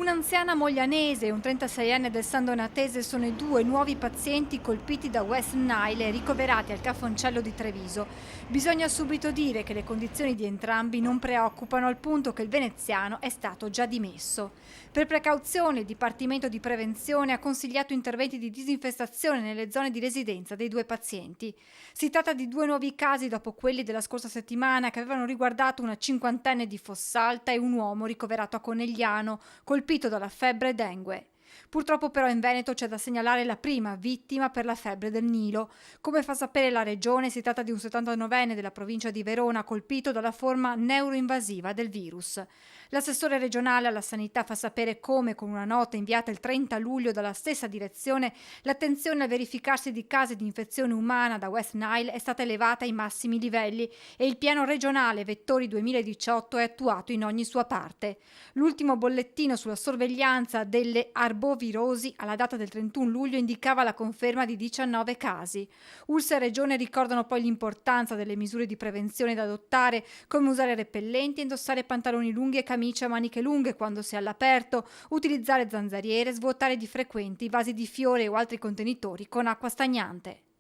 Un'anziana moglianese e un 36enne del San Donatese sono i due nuovi pazienti colpiti da West Nile e ricoverati al Cafoncello di Treviso. Bisogna subito dire che le condizioni di entrambi non preoccupano al punto che il veneziano è stato già dimesso. Per precauzione, il Dipartimento di Prevenzione ha consigliato interventi di disinfestazione nelle zone di residenza dei due pazienti. Si tratta di due nuovi casi dopo quelli della scorsa settimana che avevano riguardato una cinquantenne di Fossalta e un uomo ricoverato a Conegliano, colpito dalla febbre dengue. Purtroppo però in Veneto c'è da segnalare la prima vittima per la febbre del Nilo. Come fa sapere la regione, si tratta di un 79enne della provincia di Verona colpito dalla forma neuroinvasiva del virus. L'assessore regionale alla sanità fa sapere come, con una nota inviata il 30 luglio dalla stessa direzione, l'attenzione al verificarsi di casi di infezione umana da West Nile è stata elevata ai massimi livelli e il piano regionale Vettori 2018 è attuato in ogni sua parte. L'ultimo bollettino sulla sorveglianza delle arbovirosi alla data del 31 luglio indicava la conferma di 19 casi. ULSS e Regione ricordano poi l'importanza delle misure di prevenzione da adottare, come usare repellenti, indossare pantaloni lunghi e camicie a maniche lunghe quando si è all'aperto, utilizzare zanzariere, svuotare di frequenti vasi di fiore o altri contenitori con acqua stagnante.